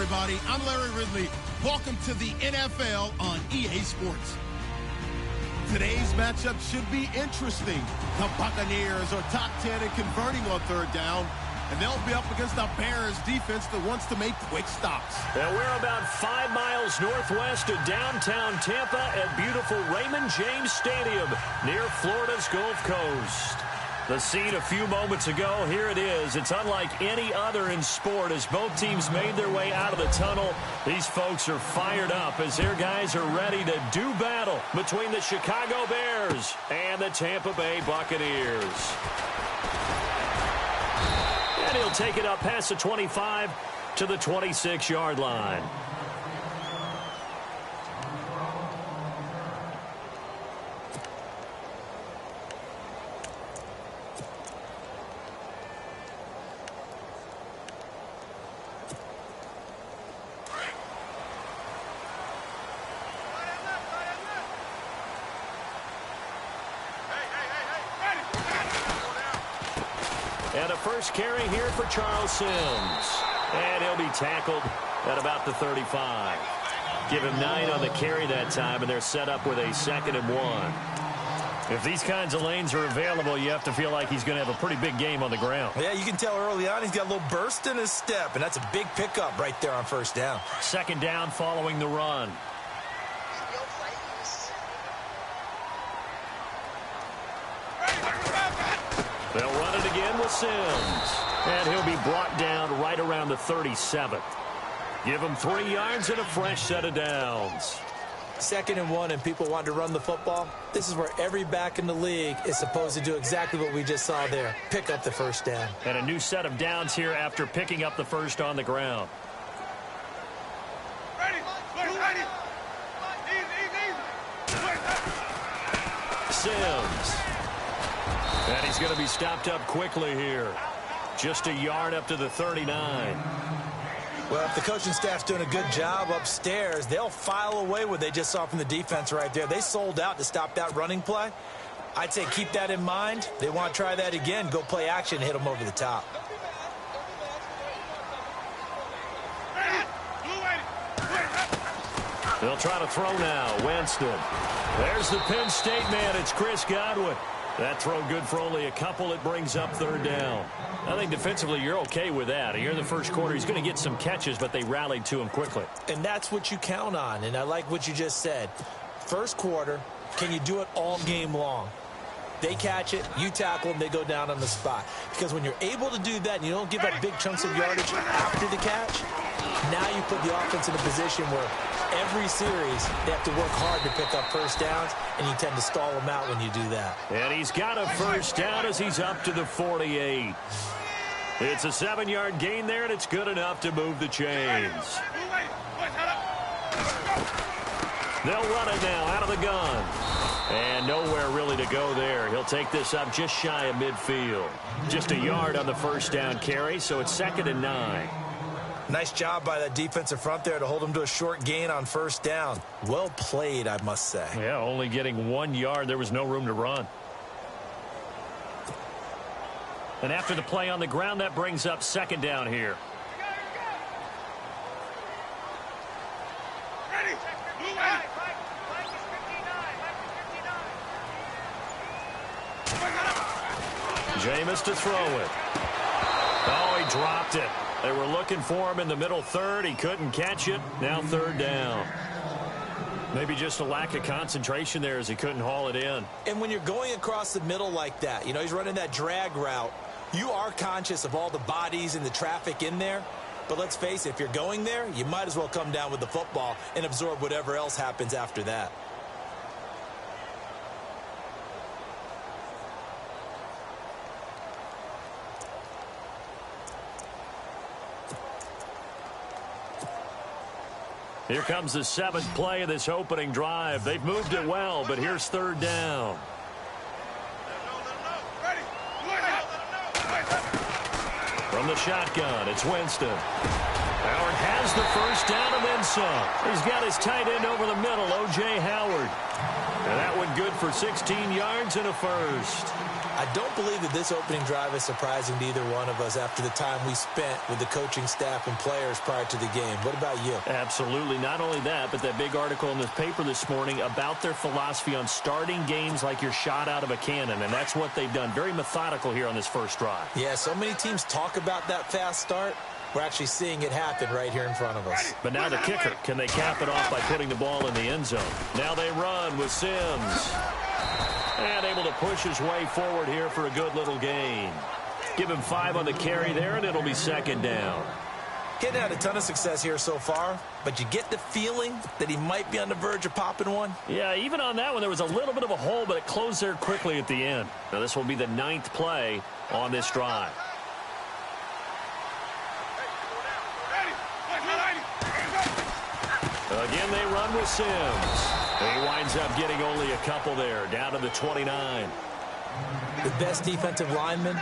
everybody. I'm Larry Ridley. Welcome to the NFL on EA Sports. Today's matchup should be interesting. The Buccaneers are top 10 in converting on third down, and they'll be up against the Bears defense that wants to make quick stops. Now we're about 5 miles northwest of downtown Tampa at beautiful Raymond James Stadium near Florida's Gulf Coast. The scene a few moments ago, here it is. It's unlike any other in sport as both teams made their way out of the tunnel. These folks are fired up as their guys are ready to do battle between the Chicago Bears and the Tampa Bay Buccaneers. And he'll take it up past the 25 to the 26-yard line. And a first carry here for Charles Sims. And he'll be tackled at about the 35. Give him 9 on the carry that time, and they're set up with a 2nd and 1. If these kinds of lanes are available, you have to feel like he's going to have a pretty big game on the ground. Yeah, you can tell early on he's got a little burst in his step, and that's a big pickup right there on first down. 2nd down following the run. They'll run it again with Sims. And he'll be brought down right around the 37th. Give him 3 yards and a fresh set of downs. 2nd and 1, and people want to run the football. This is where every back in the league is supposed to do exactly what we just saw there. Pick up the first down. And a new set of downs here after picking up the first on the ground. Sims. And he's going to be stopped up quickly here. Just a yard up to the 39. Well, if the coaching staff's doing a good job upstairs, they'll file away what they just saw from the defense right there. They sold out to stop that running play. I'd say keep that in mind. They want to try that again. Go play action and hit them over the top. They'll try to throw now. Winston. There's the Penn State man. It's Chris Godwin. That throw good for only a couple. It brings up 3rd down. I think defensively you're okay with that. Here in the first quarter, he's going to get some catches, but they rallied to him quickly. And that's what you count on, and I like what you just said. First quarter, can you do it all game long? They catch it, you tackle them, they go down on the spot. Because when you're able to do that and you don't give up big chunks of yardage after the catch, now you put the offense in a position where every series they have to work hard to pick up first downs, and you tend to stall them out when you do that. And he's got a first down as he's up to the 48. It's a 7-yard gain there, and it's good enough to move the chains. They'll run it now out of the gun. And nowhere really to go there. He'll take this up just shy of midfield. Just a yard on the first down carry, so it's 2nd and 9. Nice job by that defensive front there to hold him to a short gain on first down. Well played, I must say. Yeah, only getting 1 yard. There was no room to run. And after the play on the ground, that brings up 2nd down here. Jameis to throw it. Oh, he dropped it. They were looking for him in the middle third. He couldn't catch it. Now 3rd down. Maybe just a lack of concentration there as he couldn't haul it in. And when you're going across the middle like that, you know, he's running that drag route, you are conscious of all the bodies and the traffic in there. But let's face it, if you're going there, you might as well come down with the football and absorb whatever else happens after that. Here comes the 7th play of this opening drive. They've moved it well, but here's 3rd down. From the shotgun, it's Winston. Howard has the first down and then some. He's got his tight end over the middle, O.J. Howard. And that one good for 16 yards and a first. I don't believe that this opening drive is surprising to either one of us after the time we spent with the coaching staff and players prior to the game. What about you? Absolutely. Not only that, but that big article in the paper this morning about their philosophy on starting games like you're shot out of a cannon, and that's what they've done. Very methodical here on this first drive. Yeah, so many teams talk about that fast start. We're actually seeing it happen right here in front of us. But now the kicker, can they cap it off by putting the ball in the end zone? Now they run with Sims. And able to push his way forward here for a good little gain. Give him 5 on the carry there, and it'll be second down. Getting had a ton of success here so far, but you get the feeling that he might be on the verge of popping one. Yeah, even on that one, there was a little bit of a hole, but it closed there quickly at the end. Now this will be the 9th play on this drive. Again, they run with Sims. He winds up getting only a couple there, down to the 29. The best defensive linemen,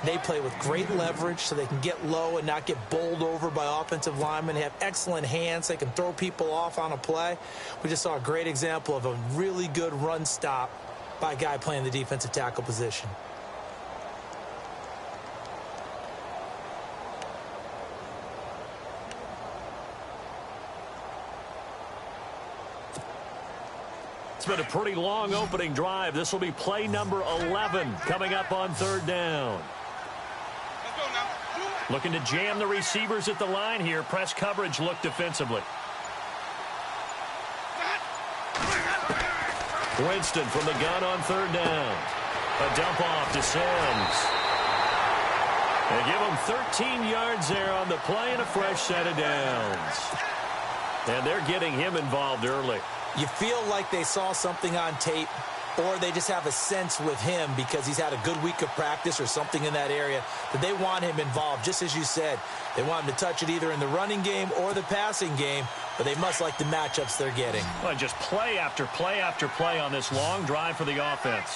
they play with great leverage so they can get low and not get bowled over by offensive linemen. They have excellent hands. They can throw people off on a play. We just saw a great example of a really good run stop by a guy playing the defensive tackle position. It's been a pretty long opening drive. This will be play number 11 coming up on third down. Looking to jam the receivers at the line here. Press coverage look defensively. Winston from the gun on third down. A dump off to Sims. They give him 13 yards there on the play and a fresh set of downs. And they're getting him involved early. You feel like they saw something on tape, or they just have a sense with him because he's had a good week of practice or something in that area that they want him involved. Just as you said, they want him to touch it either in the running game or the passing game, but they must like the matchups they're getting. Well, just play after play after play on this long drive for the offense.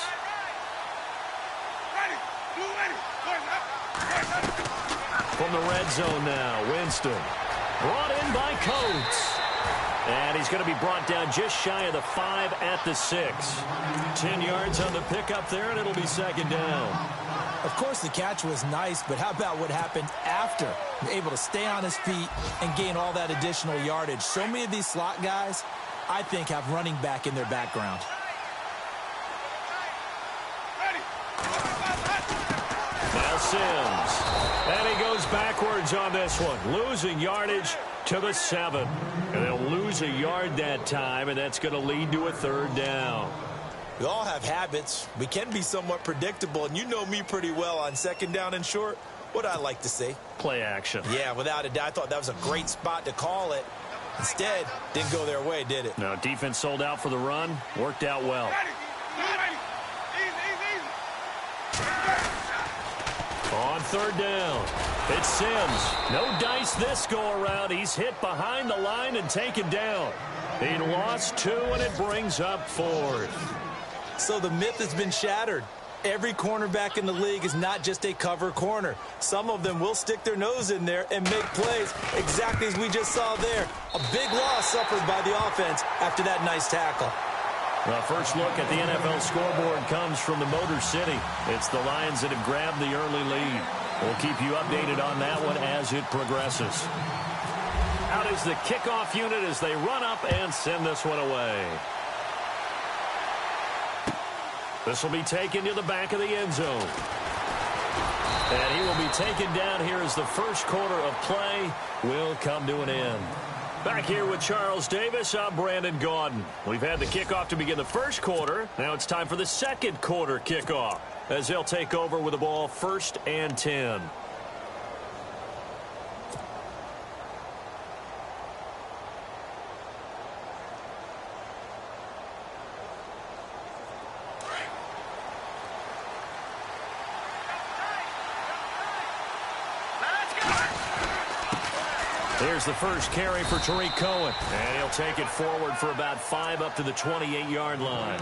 From the red zone now, Winston. Brought in by Coates. And he's going to be brought down just shy of the 5 at the 6. 10 yards on the pickup there, and it'll be second down. Of course, the catch was nice, but how about what happened after? Able to stay on his feet and gain all that additional yardage. So many of these slot guys, I think, have running back in their background. Now Sims. And he goes backwards on this one. Losing yardage to the 7. And they'll lose a yard that time, and that's going to lead to a third down. We all have habits. We can be somewhat predictable, and you know me pretty well on second down and short. What I like to say? Play action. Yeah, without a doubt. I thought that was a great spot to call it. Instead, didn't go their way, did it? No, defense sold out for the run. Worked out well. On third down, it's Sims. No dice this go-around. He's hit behind the line and taken down. He lost 2, and it brings up 4th. So the myth has been shattered. Every cornerback in the league is not just a cover corner. Some of them will stick their nose in there and make plays exactly as we just saw there. A big loss suffered by the offense after that nice tackle. The first look at the NFL scoreboard comes from the Motor City. It's the Lions that have grabbed the early lead. We'll keep you updated on that one as it progresses. Out is the kickoff unit as they run up and send this one away. This will be taken to the back of the end zone. And he will be taken down here as the first quarter of play will come to an end. Back here with Charles Davis, I'm Brandon Gaudin. We've had the kickoff to begin the first quarter. Now it's time for the second quarter kickoff as they'll take over with the ball 1st and 10. Here's the first carry for Tariq Cohen. And he'll take it forward for about 5 up to the 28-yard line.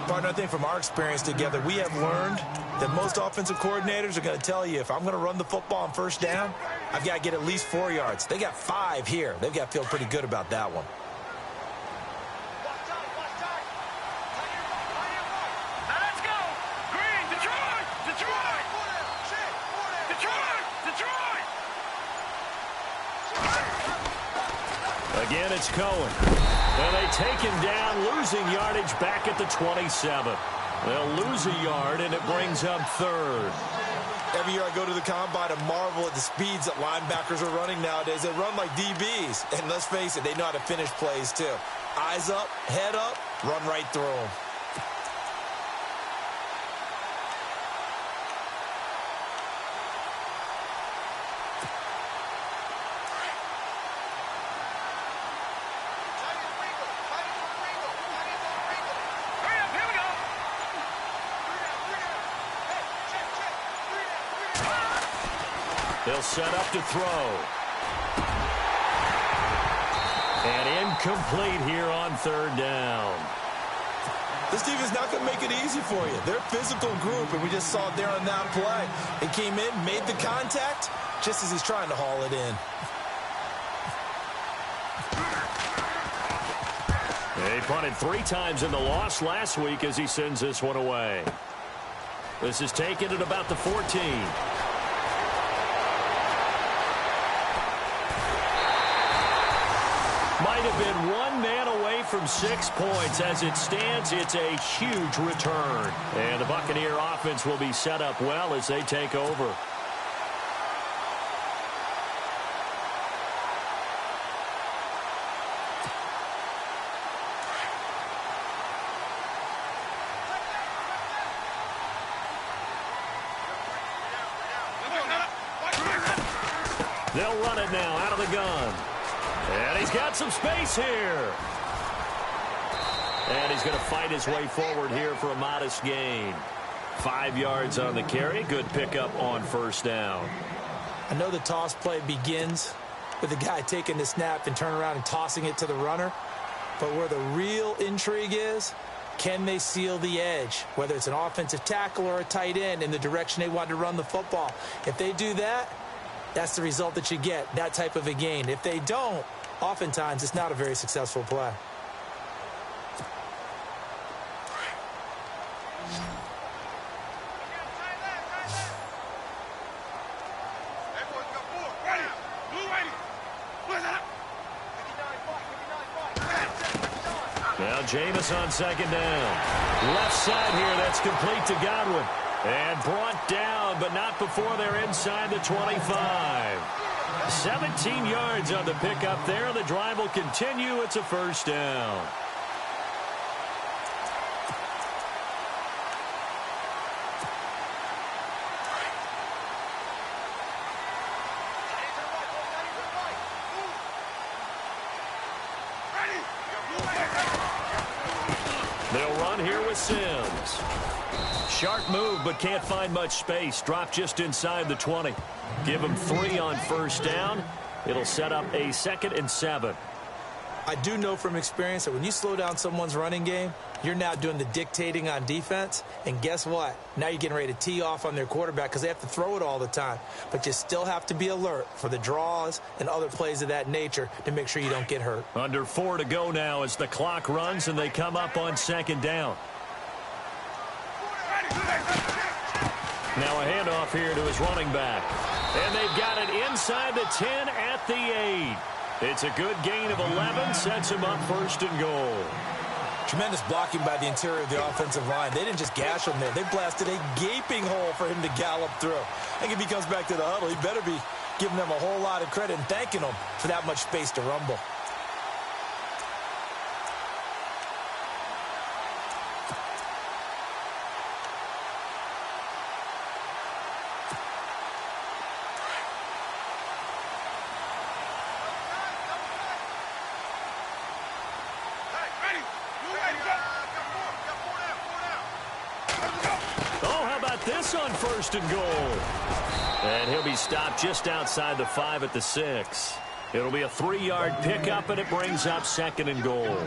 Partner, I think from our experience together, we have learned that most offensive coordinators are going to tell you, if I'm going to run the football on first down, I've got to get at least 4 yards. They got 5 here. They've got to feel pretty good about that one. Let's go. Green, Detroit. Again, it's Cohen. And they take him down, losing yardage back at the 27. They'll lose a yard, and it brings up third. Every year I go to the combine and marvel at the speeds that linebackers are running nowadays. They run like DBs. And let's face it, they know how to finish plays too. Eyes up, head up, run right through them. They'll set up to throw. And incomplete here on third down. This defense is not going to make it easy for you. They're a physical group, and we just saw it there on that play. They came in, made the contact, just as he's trying to haul it in. He punted 3 times in the loss last week as he sends this one away. This is taken at about the 14. Might have been one man away from 6 points. As it stands, it's a huge return. And the Buccaneer offense will be set up well as they take over. They'll run it now out of the gun. And he's got some space here. And he's going to fight his way forward here for a modest gain. 5 yards on the carry. Good pickup on first down. I know the toss play begins with the guy taking the snap and turning around and tossing it to the runner. But where the real intrigue is, can they seal the edge? Whether it's an offensive tackle or a tight end in the direction they want to run the football. If they do that, that's the result that you get, that type of a gain. If they don't, oftentimes it's not a very successful play. Now Jameis on second down. Left side here, that's complete to Godwin. And brought down, but not before they're inside the 25. 17 yards on the pickup there. The drive will continue. It's a first down. They'll run here with Sims. Sharp move, but can't find much space. Drop just inside the 20. Give him 3 on first down. It'll set up a 2nd and 7. I do know from experience that when you slow down someone's running game, you're now doing the dictating on defense. And guess what? Now you're getting ready to tee off on their quarterback because they have to throw it all the time. But you still have to be alert for the draws and other plays of that nature to make sure you don't get hurt. Under 4 to go now as the clock runs and they come up on second down. Now a handoff here to his running back. And they've got it inside the 10 at the 8. It's a good gain of 11. Sets him up 1st and goal. Tremendous blocking by the interior of the offensive line. They didn't just gash him there. They blasted a gaping hole for him to gallop through. I think if he comes back to the huddle, he better be giving them a whole lot of credit and thanking them for that much space to rumble. This on 1st and goal. And he'll be stopped just outside the 5 at the 6. It'll be a 3-yard pickup, and it brings up 2nd and goal.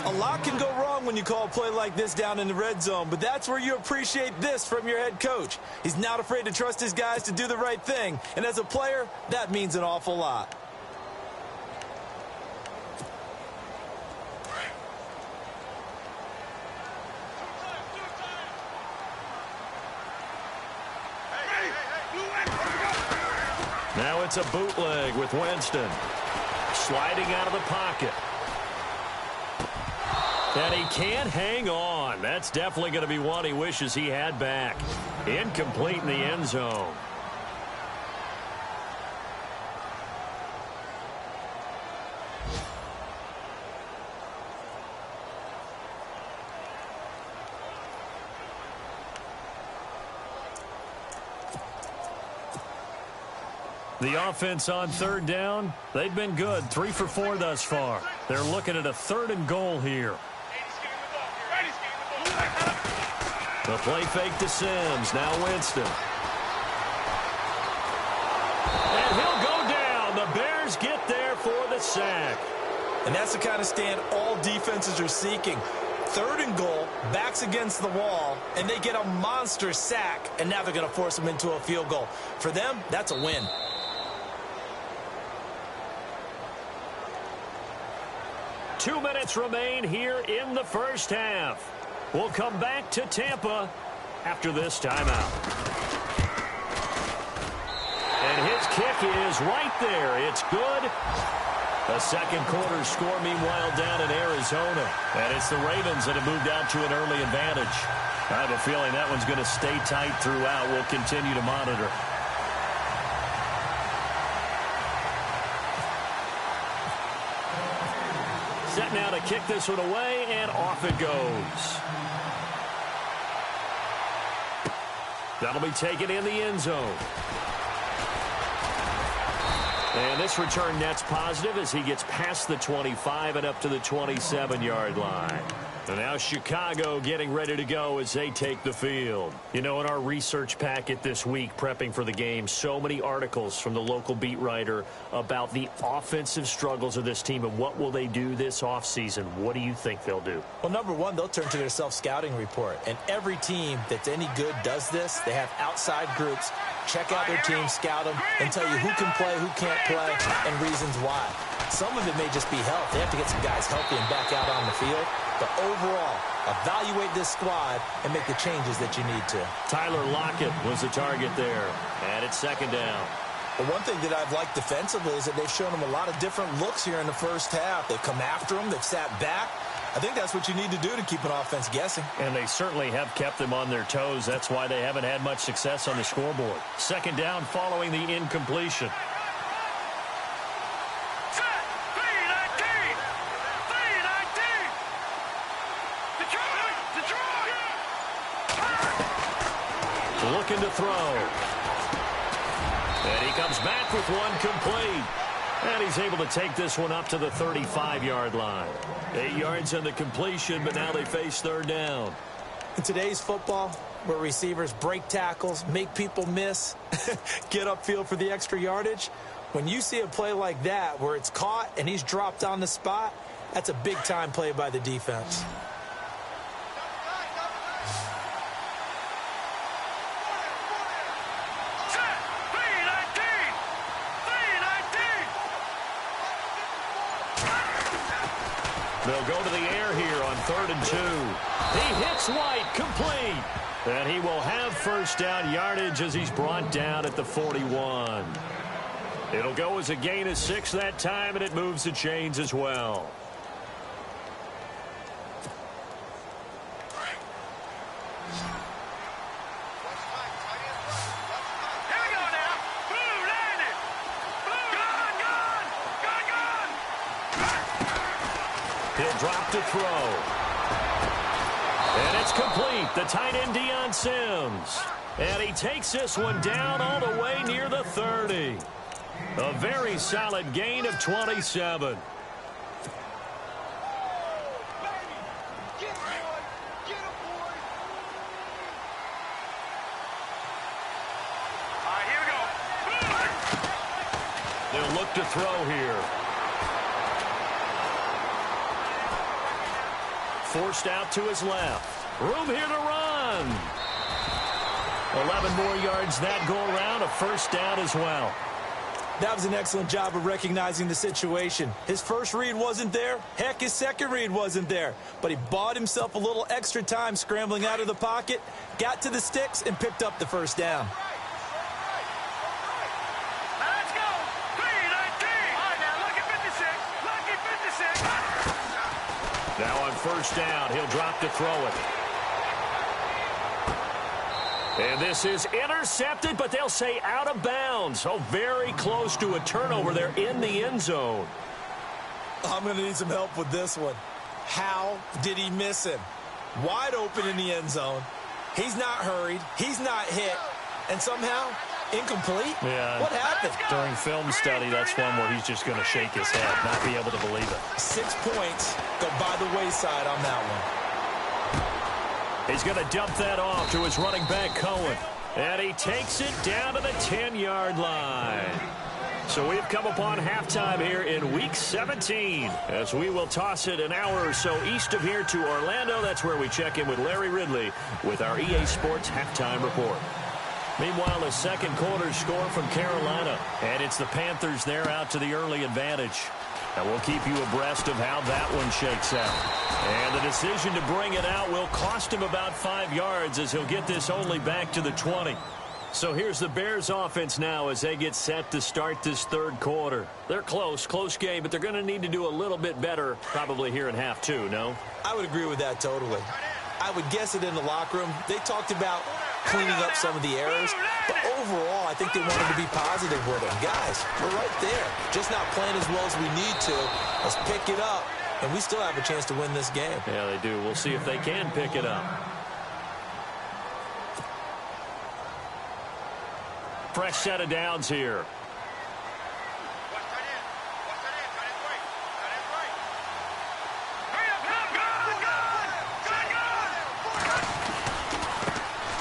A lot can go wrong when you call a play like this down in the red zone, but that's where you appreciate this from your head coach. He's not afraid to trust his guys to do the right thing, and as a player, that means an awful lot. Now it's a bootleg with Winston. sliding out of the pocket. And he can't hang on. That's definitely going to be one he wishes he had back. Incomplete in the end zone. The offense on third down, they've been good. 3 for 4 thus far. They're looking at a 3rd and goal here. The play fake to Sims. Now Winston. And he'll go down. The Bears get there for the sack. And that's the kind of stand all defenses are seeking. 3rd and goal, backs against the wall, and they get a monster sack, and now they're going to force them into a field goal. For them, that's a win. Two minutes remain here in the first half. We'll come back to Tampa after this timeout. And his kick is right there. It's good. A second quarter score, meanwhile, down in Arizona. And it's the Ravens that have moved out to an early advantage. I have a feeling that one's going to stay tight throughout. We'll continue to monitor. Set now to kick this one away, and off it goes. That'll be taken in the end zone. And this return net's positive as he gets past the 25 and up to the 27-yard line. And now Chicago getting ready to go as they take the field. You know, in our research packet this week, prepping for the game, so many articles from the local beat writer about the offensive struggles of this team and what will they do this offseason. What do you think they'll do? Well, number one, they'll turn to their self-scouting report. And every team that's any good does this. They have outside groups. Check out their team, scout them, and tell you who can play, who can't play, and reasons why. Some of it may just be health. They have to get some guys healthy and back out on the field. But overall, evaluate this squad and make the changes that you need to. Tyler Lockett was the target there. And it's second down. Well, one thing that I've liked defensively is that they've shown them a lot of different looks here in the first half. They've come after them. They've sat back. I think that's what you need to do to keep an offense guessing. And they certainly have kept them on their toes. That's why they haven't had much success on the scoreboard. Second down following the incompletion. Looking to throw. And he comes back with one complete. And he's able to take this one up to the 35-yard line. 8 yards on the completion, but now they face third down. In today's football, where receivers break tackles, make people miss, get upfield for the extra yardage, when you see a play like that where it's caught and he's dropped on the spot, that's a big-time play by the defense. They'll go to the air here on 3rd and 2. He hits White, complete. And he will have first down yardage as he's brought down at the 41. It'll go as a gain of 6 that time, and it moves the chains as well. He'll drop to throw. And it's complete. The tight end, Deion Sims. And he takes this one down all the way near the 30. A very solid gain of 27. They'll look to throw here. Forced out to his left. Room here to run. 11 more yards that go around. A first down as well. That was an excellent job of recognizing the situation. His first read wasn't there. Heck, his second read wasn't there. But he bought himself a little extra time scrambling out of the pocket, got to the sticks, and picked up the first down. Let's go. 3-19. All right, now look at 56. first down. He'll drop to throw it. And this is intercepted, but they'll say out of bounds. So very close to a turnover there in the end zone. I'm going to need some help with this one. How did he miss him? Wide open in the end zone. He's not hurried. He's not hit. And somehow, incomplete? Yeah. What happened? During film study, that's one where he's just going to shake his head, not be able to believe it. 6 points go by the wayside on that one. He's going to dump that off to his running back, Cohen. And he takes it down to the 10-yard line. So we've come upon halftime here in Week 17 as we will toss it an hour or so east of here to Orlando. That's where we check in with Larry Ridley with our EA Sports Halftime Report. Meanwhile, a second quarter score from Carolina, and it's the Panthers there out to the early advantage. And we'll keep you abreast of how that one shakes out. And the decision to bring it out will cost him about 5 yards as he'll get this only back to the 20. So here's the Bears offense now as they get set to start this third quarter. They're close game, but they're going to need to do a little bit better probably here in half two, no? I would agree with that totally. I would guess it in the locker room. They talked about cleaning up some of the errors, but overall, I think they wanted to be positive with them. Guys, we're right there. Just not playing as well as we need to. Let's pick it up, and we still have a chance to win this game. Yeah, they do. We'll see if they can pick it up. Fresh set of downs here.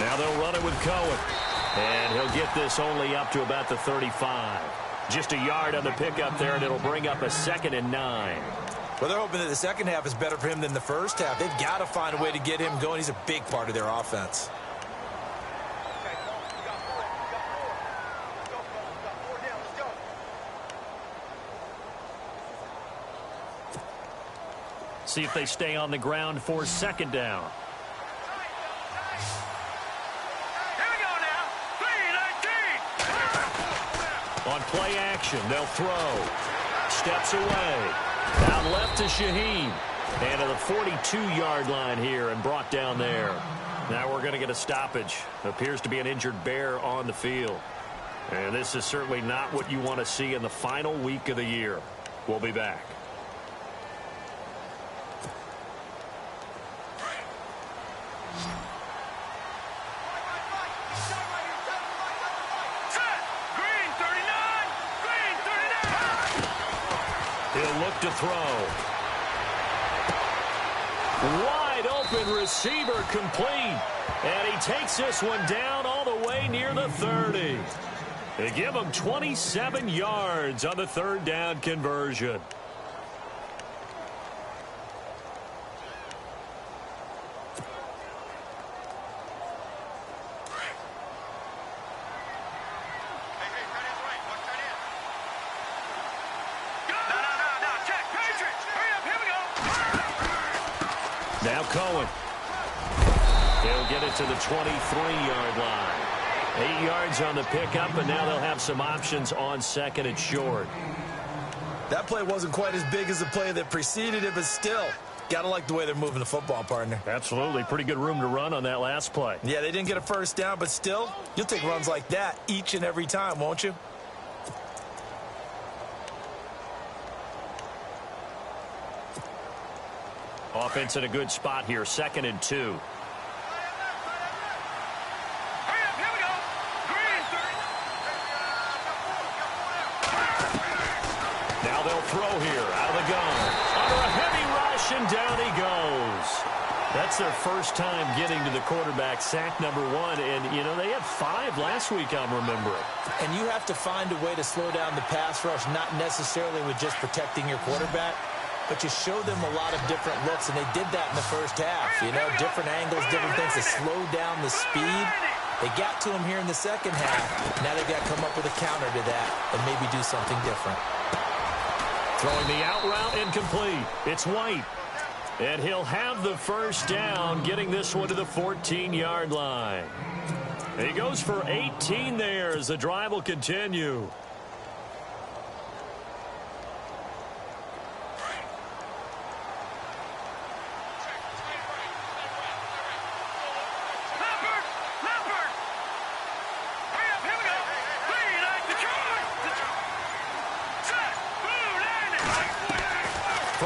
Now they'll run it with Cohen. And he'll get this only up to about the 35. Just a yard on the pickup there, and it'll bring up a 2nd and 9. Well, they're hoping that the second half is better for him than the first half. They've got to find a way to get him going. He's a big part of their offense. See if they stay on the ground for 2nd down. On play action, they'll throw. Steps away. Down left to Shaheen. And to the 42-yard line here and brought down there. Now we're going to get a stoppage. Appears to be an injured Bear on the field. And this is certainly not what you want to see in the final week of the year. We'll be back. He'll look to throw. Wide open receiver complete. And he takes this one down all the way near the 30. They give him 27 yards on the 3rd down conversion. Now Cohen. He'll get it to the 23-yard line. 8 yards on the pickup, and now they'll have some options on 2nd and short. That play wasn't quite as big as the play that preceded it, but still, got to like the way they're moving the football, partner. Absolutely. Pretty good room to run on that last play. Yeah, they didn't get a first down, but still, you'll take runs like that each and every time, won't you? Offense in a good spot here, 2nd and 2. Now they'll throw here out of the gun. Under a heavy rush, and down he goes. That's their first time getting to the quarterback, sack number 1. And, you know, they had 5 last week, I'm remembering. And you have to find a way to slow down the pass rush, not necessarily with just protecting your quarterback, but you show them a lot of different looks, and they did that in the first half. You know, different angles, different things to slow down the speed. They got to him here in the second half. Now they've got to come up with a counter to that and maybe do something different. Throwing the out route incomplete. It's White. And he'll have the first down, getting this one to the 14-yard line. He goes for 18 there as the drive will continue.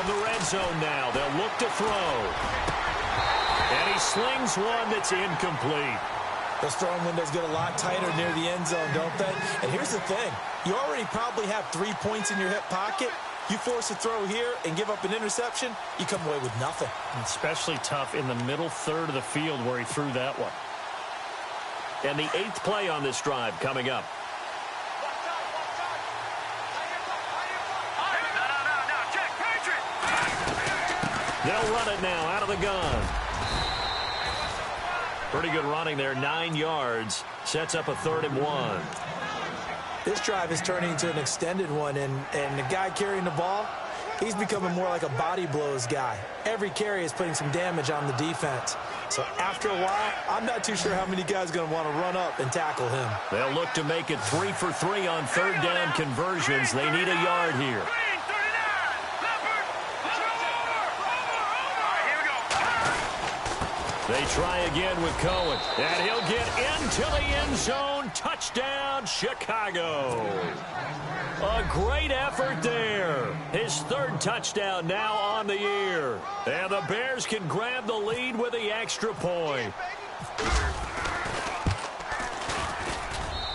From the red zone now, they'll look to throw. And he slings one that's incomplete. Those throwing windows get a lot tighter near the end zone, don't they? And here's the thing. You already probably have 3 points in your hip pocket. You force a throw here and give up an interception, you come away with nothing. Especially tough in the middle third of the field where he threw that one. And the 8th play on this drive coming up. They'll run it now out of the gun. Pretty good running there, 9 yards. Sets up a 3rd and 1. This drive is turning into an extended one, and the guy carrying the ball, he's becoming more like a body blows guy. Every carry is putting some damage on the defense. So after a while, I'm not too sure how many guys are going to want to run up and tackle him. They'll look to make it 3 for 3 on 3rd down conversions. They need a yard here. They try again with Cohen, and he'll get into the end zone. Touchdown, Chicago. A great effort there. His 3rd touchdown now on the year. And the Bears can grab the lead with the extra point.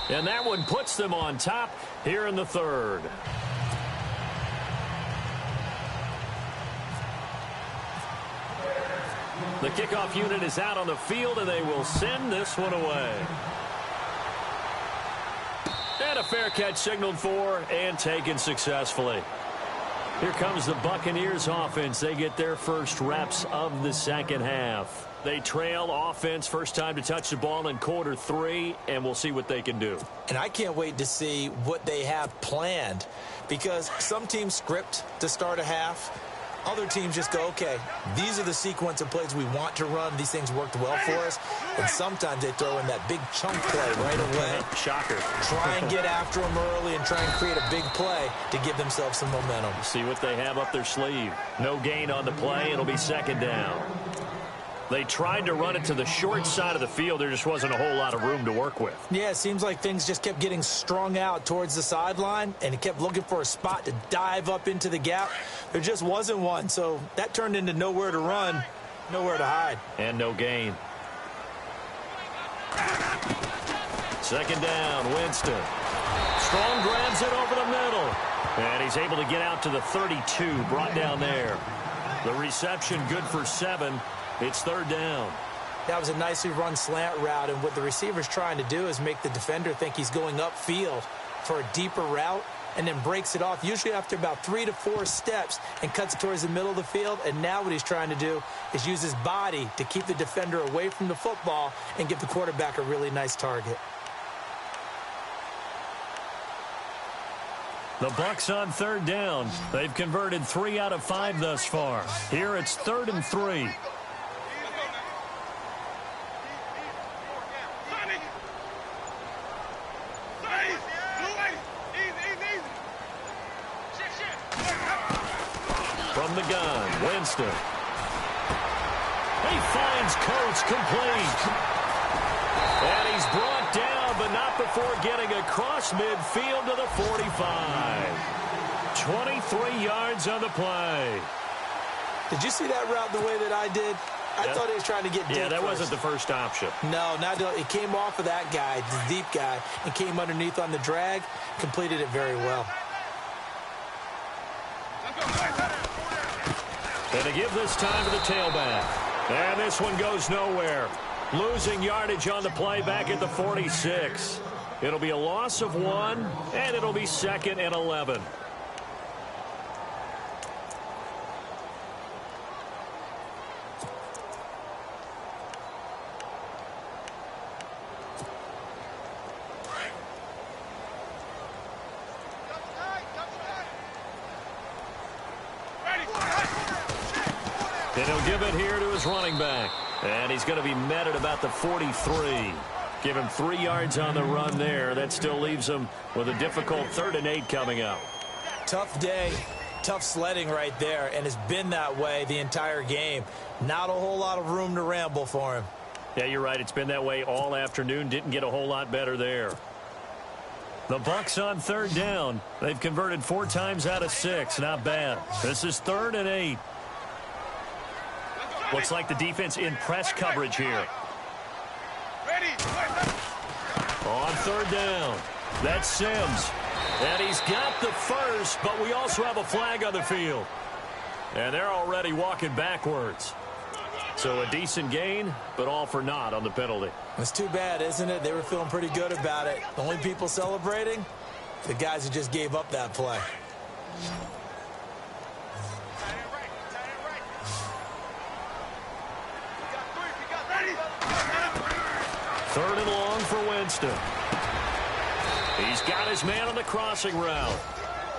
And that one puts them on top here in the 3rd. The kickoff unit is out on the field, and they will send this one away. And a fair catch signaled for and taken successfully. Here comes the Buccaneers offense. They get their first reps of the second half. They trail offense, first time to touch the ball in quarter 3, and we'll see what they can do. And I can't wait to see what they have planned, because some teams script to start a half. Other teams just go, okay, these are the sequence of plays we want to run. These things worked well for us. And sometimes they throw in that big chunk play right away. Shocker. Try and get after them early and try and create a big play to give themselves some momentum. See what they have up their sleeve. No gain on the play. It'll be 2nd down. They tried to run it to the short side of the field. There just wasn't a whole lot of room to work with. Yeah, it seems like things just kept getting strung out towards the sideline, and he kept looking for a spot to dive up into the gap. There just wasn't one, so that turned into nowhere to run, nowhere to hide. And no gain. 2nd down, Winston. Strong grabs it over the middle. And he's able to get out to the 32, brought down there. The reception good for 7. It's 3rd down. That was a nicely run slant route, and what the receiver's trying to do is make the defender think he's going upfield for a deeper route, and then breaks it off, usually after about 3 to 4 steps, and cuts towards the middle of the field. And now what he's trying to do is use his body to keep the defender away from the football and give the quarterback a really nice target. The Bucs on 3rd down. They've converted 3 out of 5 thus far. Here it's 3rd and 3. From the gun, Winston. He finds Coates complete. And he's brought down, but not before getting across midfield to the 45. 23 yards on the play. Did you see that route the way that I did? I thought he was trying to get deep. Yeah, that first. wasn't the first option. No, it came off of that guy, the deep guy, and came underneath on the drag, completed it very well. And to give this time to the tailback. And this one goes nowhere. Losing yardage on the play back at the 46. It'll be a loss of 1, and it'll be 2nd and 11. And he'll give it here to his running back. And he's going to be met at about the 43. Give him 3 yards on the run there. That still leaves him with a difficult 3rd and 8 coming up. Tough day, tough sledding right there, and it's been that way the entire game. Not a whole lot of room to ramble for him. Yeah, you're right. It's been that way all afternoon. Didn't get a whole lot better there. The Bucs on third down. They've converted 4 times out of 6. Not bad. This is 3rd and 8. Looks like the defense in press coverage here. On third down. That's Sims. And he's got the first, but we also have a flag on the field. And they're already walking backwards. So a decent gain, but all for naught on the penalty. It's too bad, isn't it? They were feeling pretty good about it. The only people celebrating, the guys who just gave up that play. Third and long for Winston. He's got his man on the crossing route.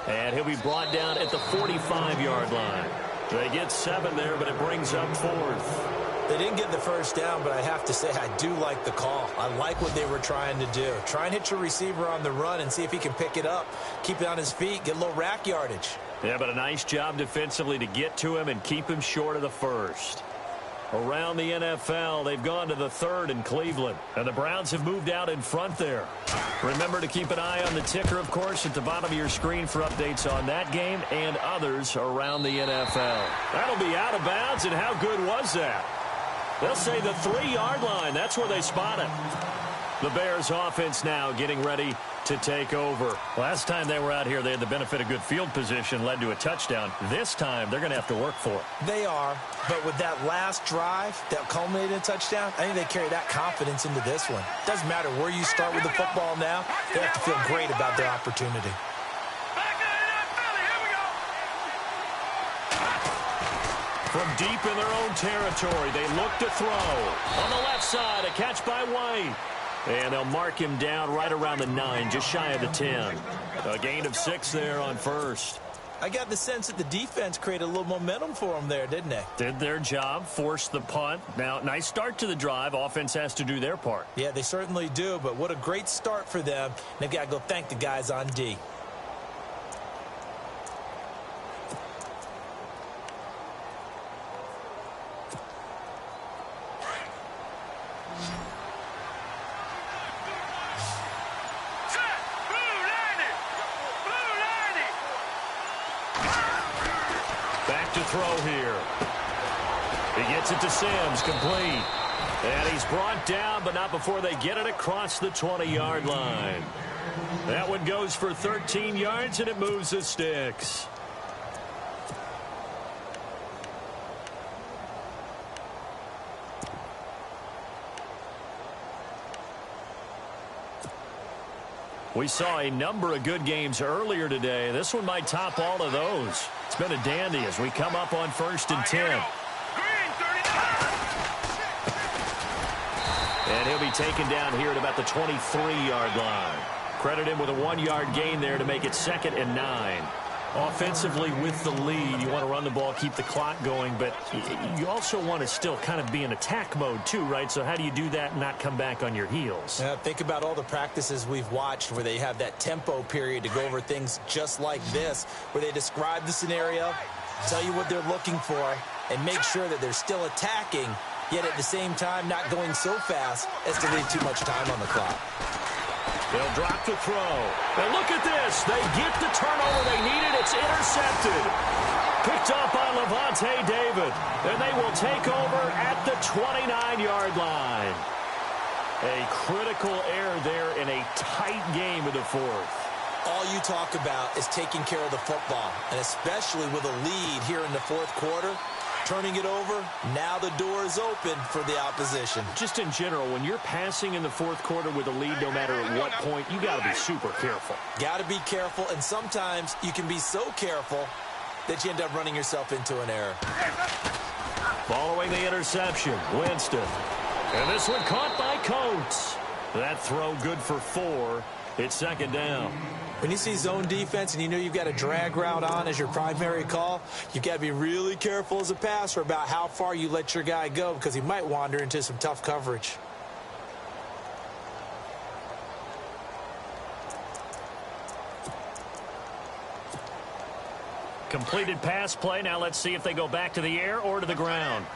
And he'll be brought down at the 45-yard line. They get 7 there, but it brings up 4th. They didn't get the first down, but I have to say I do like the call. I like what they were trying to do. Try and hit your receiver on the run and see if he can pick it up. Keep it on his feet, get a little rack yardage. Yeah, but a nice job defensively to get to him and keep him short of the first. Around the NFL, they've gone to the 3rd in Cleveland, and the Browns have moved out in front there. Remember to keep an eye on the ticker, of course, at the bottom of your screen for updates on that game and others around the NFL. That'll be out of bounds, and how good was that? They'll say the 3-yard line. That's where they spot it. The Bears offense now getting ready to take over. Last time they were out here, they had the benefit of good field position, led to a touchdown. This time, they're going to have to work for it. They are, but with that last drive that culminated in a touchdown, I think they carry that confidence into this one. Doesn't matter where you start with the football now, they have to feel great about their opportunity. From deep in their own territory, they look to throw. On the left side, a catch by White. And they'll mark him down right around the 9, just shy of the 10. A gain of 6 there on first. I got the sense that the defense created a little momentum for them there, didn't they? Did their job, forced the punt. Now, nice start to the drive. Offense has to do their part. Yeah, they certainly do, but what a great start for them. They've got to go thank the guys on D. Throw here. He gets it to Sims, complete. And he's brought down, but not before they get it across the 20-yard line. That one goes for 13 yards, and it moves the sticks. We saw a number of good games earlier today. This one might top all of those. It's been a dandy as we come up on 1st and 10. And he'll be taken down here at about the 23-yard line. Credit him with a 1-yard gain there to make it 2nd and 9. Offensively with the lead, you want to run the ball, keep the clock going, but you also want to still kind of be in attack mode too, right? So how do you do that and not come back on your heels? Think about all the practices we've watched where they have that tempo period to go over things just like this, where they describe the scenario, tell you what they're looking for, and make sure that they're still attacking, yet at the same time not going so fast as to leave too much time on the clock. They'll drop the throw. And look at this. They get the turnover they needed. It's intercepted. Picked up by Levante David. And they will take over at the 29-yard line. A critical error there in a tight game in the 4th. All you talk about is taking care of the football, and especially with a lead here in the 4th quarter. Turning it over, now the door is open for the opposition. Just in general, when you're passing in the 4th quarter with a lead, no matter at what point, you got to be super careful. Got to be careful, and sometimes you can be so careful that you end up running yourself into an error. Following the interception, Winston. And this one caught by Coates. That throw good for 4. It's 2nd down. When you see zone defense and you know you've got a drag route on as your primary call, you've got to be really careful as a passer about how far you let your guy go because he might wander into some tough coverage. Completed pass play. Now let's see if they go back to the air or to the ground.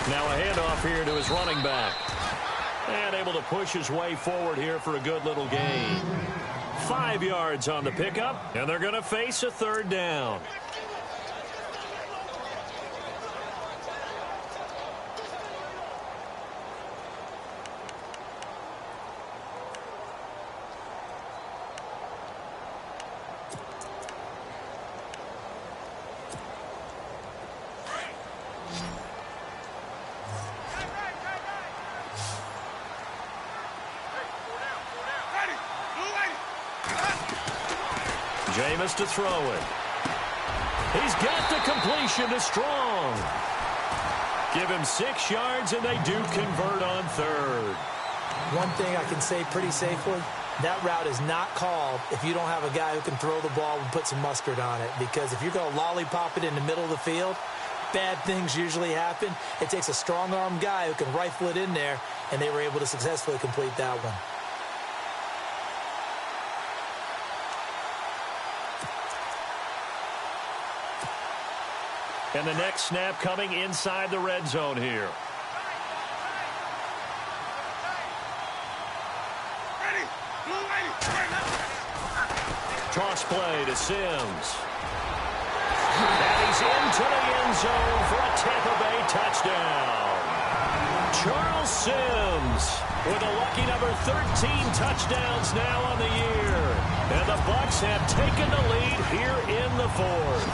Now a handoff here to his running back. And able to push his way forward here for a good little gain. 5 yards on the pickup, and they're going to face a third down. Jameis to throw it. He's got the completion to Strong. Give him 6 yards, and they do convert on third. One thing I can say pretty safely, that route is not called if you don't have a guy who can throw the ball and put some mustard on it. Because if you're going to lollipop it in the middle of the field, bad things usually happen. It takes a strong-arm guy who can rifle it in there, and they were able to successfully complete that one. And the next snap coming inside the red zone here. Toss play to Sims. And he's into the end zone for a Tampa Bay touchdown. Charles Sims with a lucky number 13 touchdowns now on the year. And the Bucs have taken the lead here in the fourth.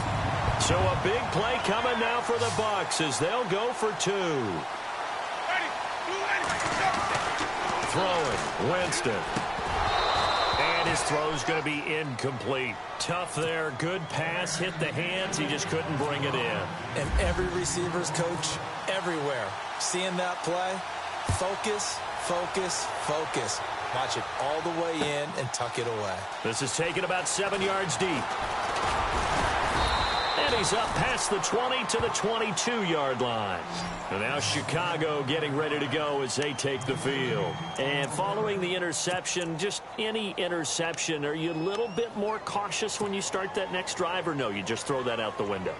So a big play coming now for the Bucs as they'll go for 2. Throwing, Winston. And his throw's going to be incomplete. Tough there, good pass, hit the hands, he just couldn't bring it in. And every receiver's coach, everywhere, seeing that play, focus, focus, focus. Watch it all the way in and tuck it away. This is taken about 7 yards deep. And he's up past the 20 to the 22-yard line. And now Chicago getting ready to go as they take the field. And following the interception, just any interception, are you a little bit more cautious when you start that next drive, or no, you just throw that out the window?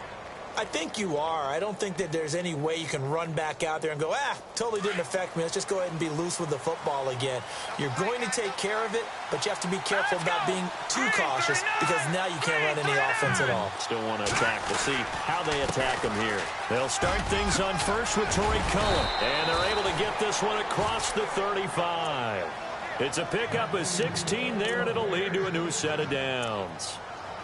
I think you are. I don't think that there's any way you can run back out there and go, totally didn't affect me. Let's just go ahead and be loose with the football again. You're going to take care of it, but you have to be careful about being too cautious because now you can't run any offense at all. Still want to attack. We'll see how they attack them here. They'll start things on first with Torrey Cullen, and they're able to get this one across the 35. It's a pickup of 16 there, and it'll lead to a new set of downs.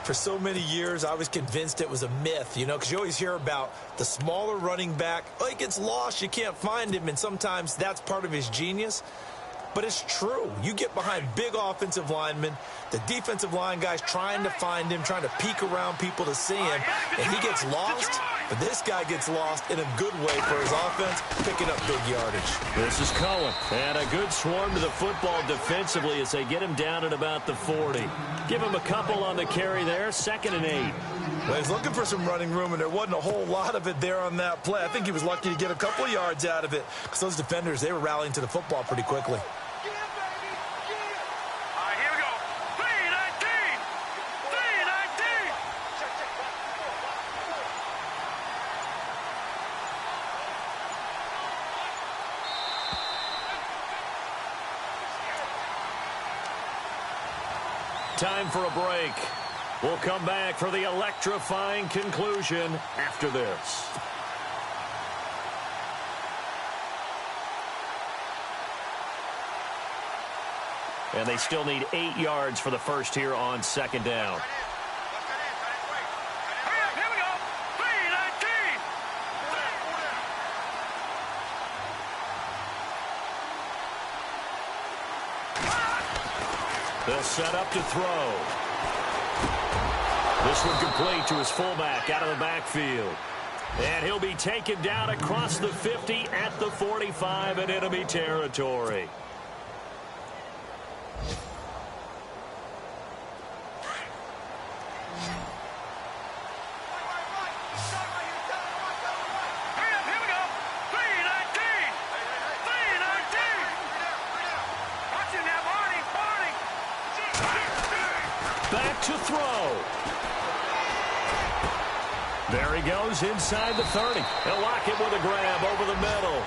For so many years, I was convinced it was a myth, because you always hear about the smaller running back. Oh, he gets lost, you can't find him, and sometimes that's part of his genius. But it's true. You get behind big offensive linemen, the defensive line guys trying to find him, trying to peek around people to see him, and he gets lost. But this guy gets lost in a good way for his offense, picking up big yardage. This is Cullen. And a good swarm to the football defensively as they get him down at about the 40. Give him a couple on the carry there, 2nd and 8. Well, he's looking for some running room, and there wasn't a whole lot of it there on that play. I think he was lucky to get a couple of yards out of it because those defenders, they were rallying to the football pretty quickly. Time for a break. We'll come back for the electrifying conclusion after this. And they still need 8 yards for the first here on 2nd down. They'll set up to throw. This one complete to his fullback out of the backfield. And he'll be taken down across the 50 at the 45 in enemy territory. Back to throw. There he goes inside the 30. They'll lock it with a grab over the middle.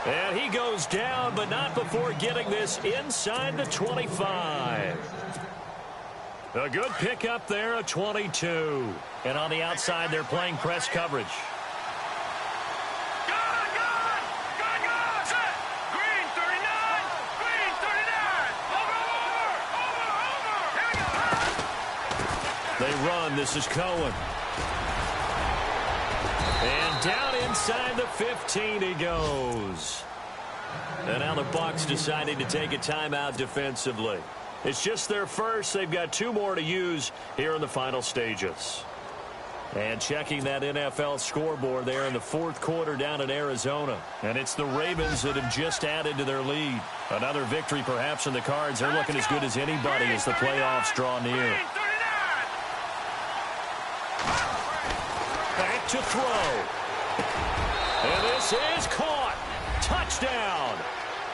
And he goes down, but not before getting this inside the 25. A good pickup there, a 22. And on the outside, they're playing press coverage. They run. This is Cohen. And down inside the 15 he goes. And now the Bucs deciding to take a timeout defensively. It's just their first. They've got 2 more to use here in the final stages. And checking that NFL scoreboard there in the 4th quarter down in Arizona. And it's the Ravens that have just added to their lead. Another victory perhaps in the cards. They're looking as good as anybody as the playoffs draw near. Back to throw. And this is caught. Touchdown.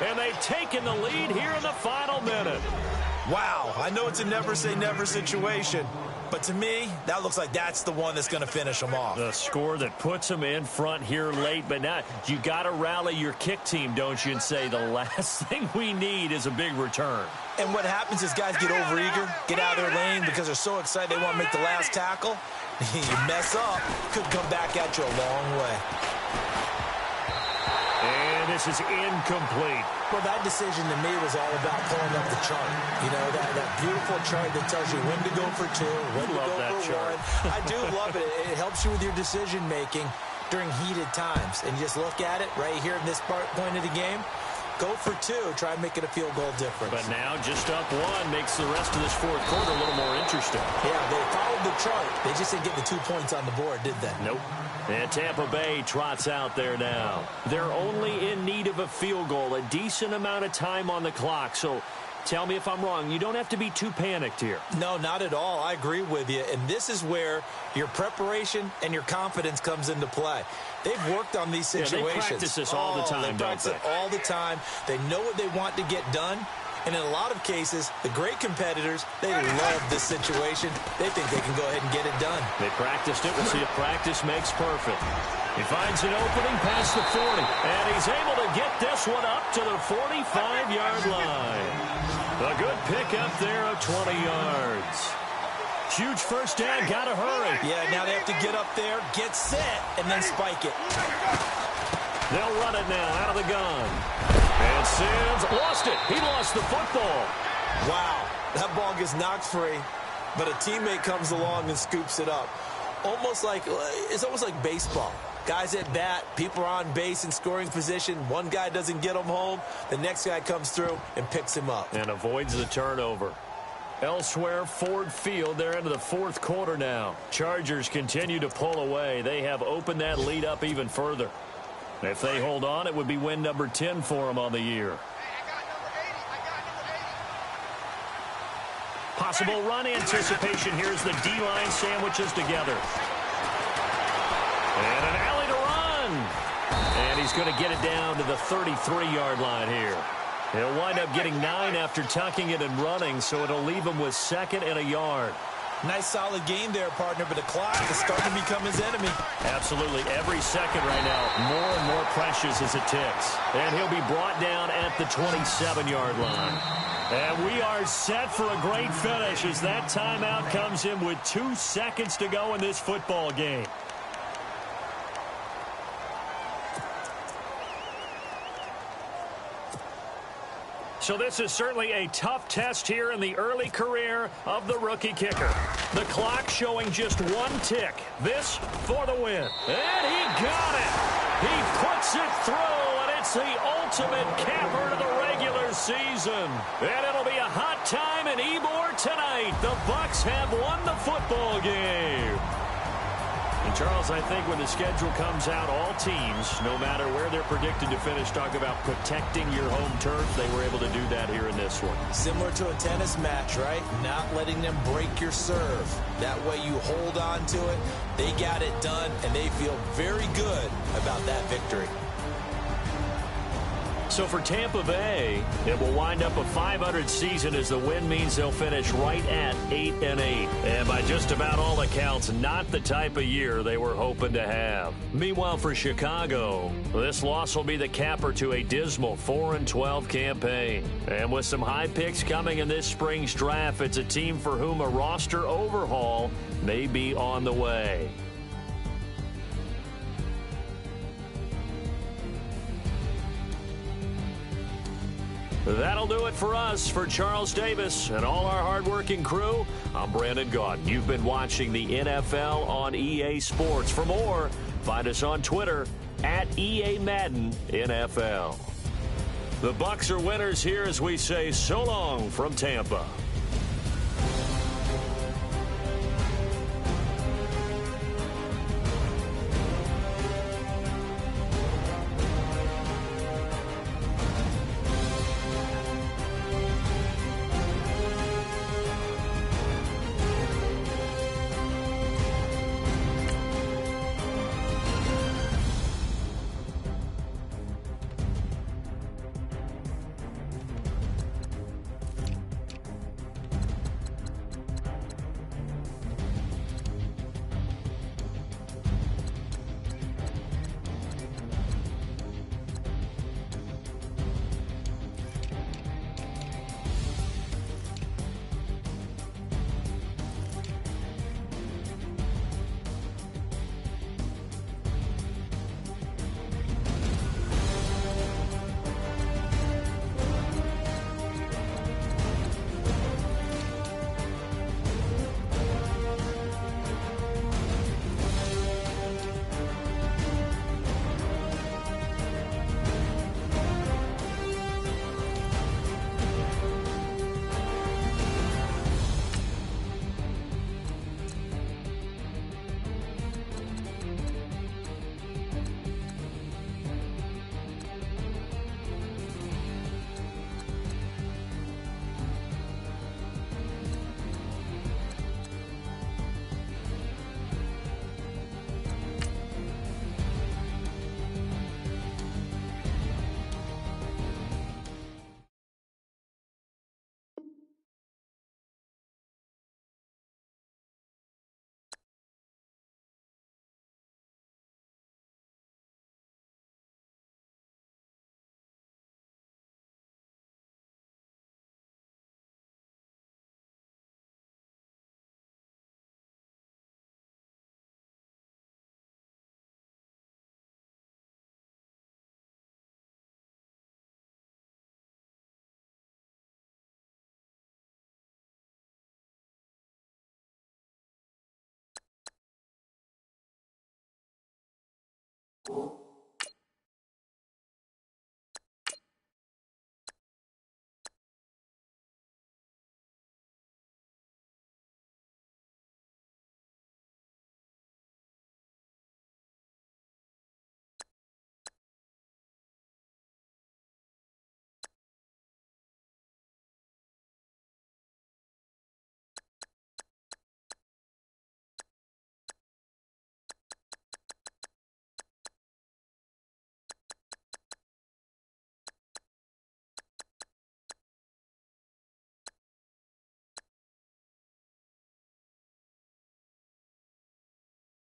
And they've taken the lead here in the final minute. Wow, I know it's a never-say-never situation, but to me, that looks like that's the one that's going to finish them off. The score that puts them in front here late, but now you got to rally your kick team, don't you, and say the last thing we need is a big return. And what happens is guys get overeager, get out of their lane because they're so excited they want to make the last tackle. You mess up, could come back at you a long way. And this is incomplete. Well, that decision to me was all about pulling up the chart. You know, that beautiful chart that tells you when to go for 2, when to go for 1. I do love it. It helps you with your decision-making during heated times. And you just look at it right here in this point of the game. Go for 2. Try making a field goal difference. But now just up 1 makes the rest of this 4th quarter a little more interesting. Yeah, they followed the chart. They just didn't get the 2 points on the board, did they? Nope. And Tampa Bay trots out there now. They're only in need of a field goal, a decent amount of time on the clock. So tell me if I'm wrong. You don't have to be too panicked here. No, not at all. I agree with you. And this is where your preparation and your confidence comes into play. They've worked on these situations. Yeah, they practice this all the time, they practice it all the time. They know what they want to get done. And in a lot of cases, the great competitors, they love this situation. They think they can go ahead and get it done. They practiced it. We'll see if practice makes perfect. He finds an opening past the 40. And he's able to get this one up to the 45-yard line. A good pickup there of 20 yards. Huge first down. Got to hurry. Yeah, now they have to get up there, get set, and then spike it. They'll run it now out of the gun. And Sims lost it. He lost the football. Wow, that ball gets knocked free, but a teammate comes along and scoops it up. It's almost like baseball. Guys at bat, people are on base in scoring position. One guy doesn't get him home. The next guy comes through and picks him up. And avoids the turnover. Elsewhere, Ford Field, they're into the 4th quarter now. Chargers continue to pull away. They have opened that lead up even further. If they hold on, it would be win number 10 for them on the year. Possible run anticipation. Here's the D-line sandwiches together. And an alley to run. And he's going to get it down to the 33-yard line here. He'll wind up getting 9 after tucking it and running, so it'll leave him with 2nd and a yard. Nice solid game there, partner, but the clock is starting to become his enemy. Absolutely. Every second right now, more and more precious as it ticks. And he'll be brought down at the 27-yard line. And we are set for a great finish as that timeout comes in with 2 seconds to go in this football game. So this is certainly a tough test here in the early career of the rookie kicker. The clock showing just 1 tick. This for the win. And he got it. He puts it through, and it's the ultimate capper to the regular season. And it'll be a hot time in Ybor tonight. The Bucs have won the football game. And Charles, I think when the schedule comes out, all teams, no matter where they're predicted to finish, talk about protecting your home turf. They were able to do that here in this one. Similar to a tennis match, right? Not letting them break your serve. That way you hold on to it. They got it done, and they feel very good about that victory. So for Tampa Bay, it will wind up a .500 season as the win means they'll finish right at 8-8. And by just about all accounts, not the type of year they were hoping to have. Meanwhile, for Chicago, this loss will be the capper to a dismal 4-12 campaign. And with some high picks coming in this spring's draft, it's a team for whom a roster overhaul may be on the way. That'll do it for us. For Charles Davis and all our hardworking crew, I'm Brandon Gaudin. You've been watching the NFL on EA Sports. For more, find us on Twitter at EA Madden NFL. The Bucs are winners here as we say so long from Tampa.